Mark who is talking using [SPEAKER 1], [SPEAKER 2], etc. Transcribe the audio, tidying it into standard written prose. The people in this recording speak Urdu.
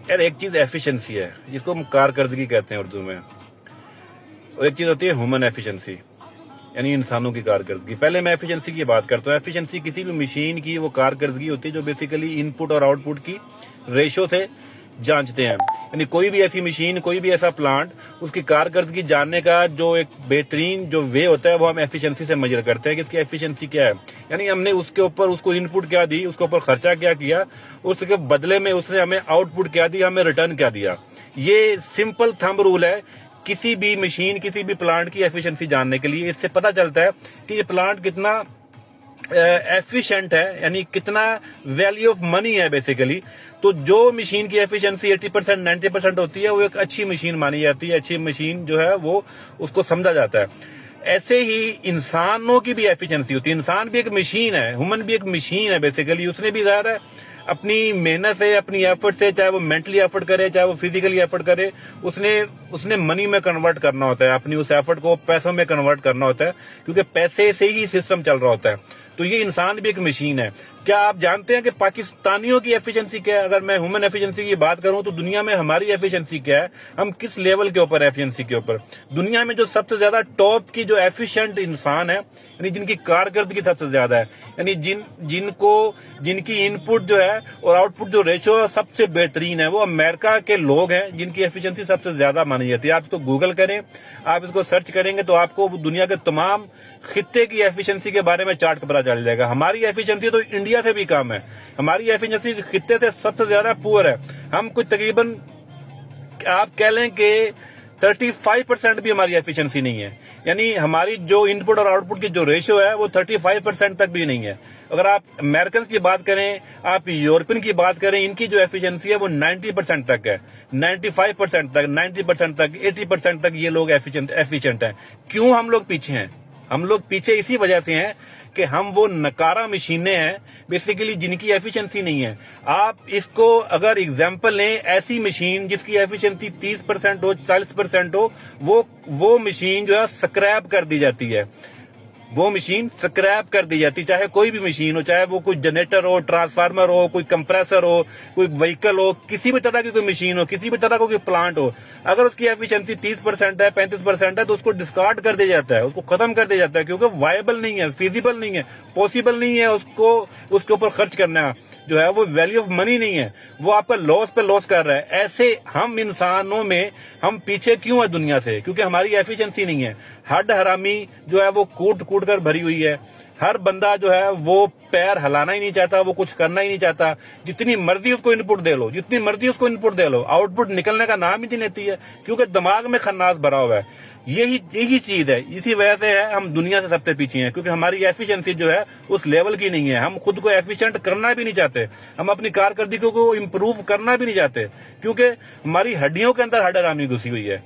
[SPEAKER 1] یار ایک چیز ایفیشنسی ہے جس کو ہم کارکردگی کہتے ہیں اردو میں، اور ایک چیز ہوتی ہے ہیومن ایفیشنسی یعنی انسانوں کی کارکردگی۔ پہلے میں ایفیشنسی کی بات کرتا ہوں۔ ایفیشنسی کسی بھی مشین کی وہ کارکردگی ہوتی ہے جو بیسیکلی ان پٹ اور آؤٹ پٹ کی ریشو سے جانچتے ہیں، یعنی کوئی بھی ایسی مشین، کوئی بھی ایسا پلانٹ، اس کی کارکردگی جاننے کا جو ایک بہترین جو وے ہوتا ہے وہ ہم ایفیشنسی سے میجر کرتے ہیں کہ اس کی ایفیشنسی کیا ہے، یعنی ہم نے اس کے اوپر اس کو ان پٹ کیا دی، اس کے اوپر خرچہ کیا کیا، اس کے بدلے میں اس نے ہمیں آؤٹ پٹ کیا دیا، ہمیں ریٹرن کیا دیا۔ یہ سمپل تھمب رول ہے کسی بھی مشین، کسی بھی پلانٹ کی ایفیشنسی جاننے کے لیے۔ اس سے پتہ چلتا ہے کہ یہ پلانٹ کتنا ایفیشنٹ ہے، یعنی کتنا ویلیو آف منی ہے بیسیکلی۔ تو جو مشین کی ایفیشنسی 80% 90% ہوتی ہے وہ ایک اچھی مشین مانی جاتی ہے، اچھی مشین جو ہے وہ اس کو سمجھا جاتا ہے۔ ایسے ہی انسانوں کی بھی ایفیشنسی ہوتی ہے۔ انسان بھی ایک مشین ہے، ہیومن بھی ایک مشین ہے بیسیکلی۔ اس نے بھی ظاہر ہے اپنی محنت سے، اپنی ایفرٹ سے، چاہے وہ مینٹلی ایفرٹ کرے چاہے وہ فزیکلی ایفرٹ کرے، اس نے منی میں کنورٹ کرنا ہوتا ہے، اپنی اس ایفرٹ کو پیسوں میں کنورٹ کرنا ہوتا ہے، کیونکہ پیسے سے ہی سسٹم چل رہا ہوتا ہے۔ تو یہ انسان بھی ایک مشین ہے۔ کیا آپ جانتے ہیں کہ پاکستانیوں کی ایفیشنسی کیا ہے؟ اگر میں ہیومن ایفیشنسی کی بات کروں تو دنیا میں ہماری ایفیشنسی کیا ہے؟ ہم کس لیول کے اوپر ایفیشنسی کے اوپر؟ دنیا میں جو سب سے زیادہ ٹاپ کی جو ایفیشنٹ انسان ہے، یعنی جن کی کارکردگی سب سے زیادہ ہے، یعنی جن کی ان پٹ جو ہے اور آؤٹ پٹ جو ریشو سب سے بہترین ہے، وہ امریکہ کے لوگ ہیں جن کی ایفیشنسی سب سے زیادہ مانی جاتی ہے۔ آپ اس کو گوگل کریں، آپ اس کو سرچ کریں گے تو آپ کو دنیا کے تمام خطے کی ایفیشنسی کے بارے میں چارٹ پتہ چل جائے گا۔ ہماری ایفیشنسی تو انڈیا سے بھی کم ہے، ہماری ایفیشنسی خطے سے سب سے زیادہ پور ہے۔ ہم کچھ تقریباً آپ کہہ لیں کہ 35% بھی ہماری ایفیشنسی نہیں ہے، یعنی ہماری جو ان پٹ اور آؤٹ پٹ کی جو ریشو ہے وہ 35% تک بھی نہیں ہے۔ اگر آپ امریکنز کی بات کریں، آپ یورپین کی بات کریں، ان کی جو ایفیشنسی ہے وہ 90% تک ہے، 95% تک، 90% تک، 80% تک یہ لوگ ایفیشنٹ ہیں۔ کیوں ہم لوگ پیچھے ہیں؟ ہم لوگ پیچھے اسی وجہ سے ہیں کہ ہم وہ نکارہ مشینیں ہیں بیسیکلی جن کی ایفیشنسی نہیں ہے۔ آپ اس کو اگر اگزامپل لیں، ایسی مشین جس کی ایفیشنسی 30% ہو، 40% ہو، وہ مشین جو ہے سکریپ کر دی جاتی ہے۔ وہ مشین سکریپ کر دی جاتی، چاہے کوئی بھی مشین ہو، چاہے وہ کوئی جنریٹر ہو، ٹرانسفارمر ہو، کوئی کمپریسر ہو، کوئی وہیکل ہو، کسی بھی طرح کی کوئی مشین ہو، کسی بھی طرح کا کوئی پلانٹ ہو، اگر اس کی ایفیشنسی 30% ہے، 35% ہے تو اس کو ڈسکارڈ کر دیا جاتا ہے، اس کو ختم کر دیا جاتا ہے، کیونکہ وائبل نہیں ہے، فیزیبل نہیں ہے، پاسبل نہیں ہے اس کے اوپر خرچ کرنا جو ہے وہ ویلیو آف منی نہیں ہے، وہ آپ کا لاس پہ لاس کر رہا ہے۔ ایسے ہم انسانوں میں ہم پیچھے کیوں ہیں دنیا سے؟ کیونکہ ہماری ایفیشنسی نہیں ہے۔ ہڈ حرامی جو ہے وہ کوٹ کر بھری ہوئی ہے، ہر بندہ جو ہے وہ پیر ہلانا ہی نہیں چاہتا، وہ کچھ کرنا ہی نہیں چاہتا، جتنی مرضی اس کو ان پٹ دے لو، جتنی مرضی اس کو ان پٹ دے لو، آؤٹ پٹ نکلنے کا نام ہی نہیں لیتی ہے، کیونکہ دماغ میں خناس بھرا ہوا ہے۔ یہی چیز ہے، اسی وجہ سے ہے ہم دنیا سے سب سے پیچھے ہیں، کیونکہ ہماری ایفیشنسی جو ہے اس لیول کی نہیں ہے۔ ہم خود کو ایفیشنٹ کرنا بھی نہیں چاہتے، ہم اپنی کارکردگی کو امپروو کرنا بھی نہیں چاہتے، کیونکہ ہماری ہڈیوں کے اندر ہڈ حرامی گھسی ہوئی ہے۔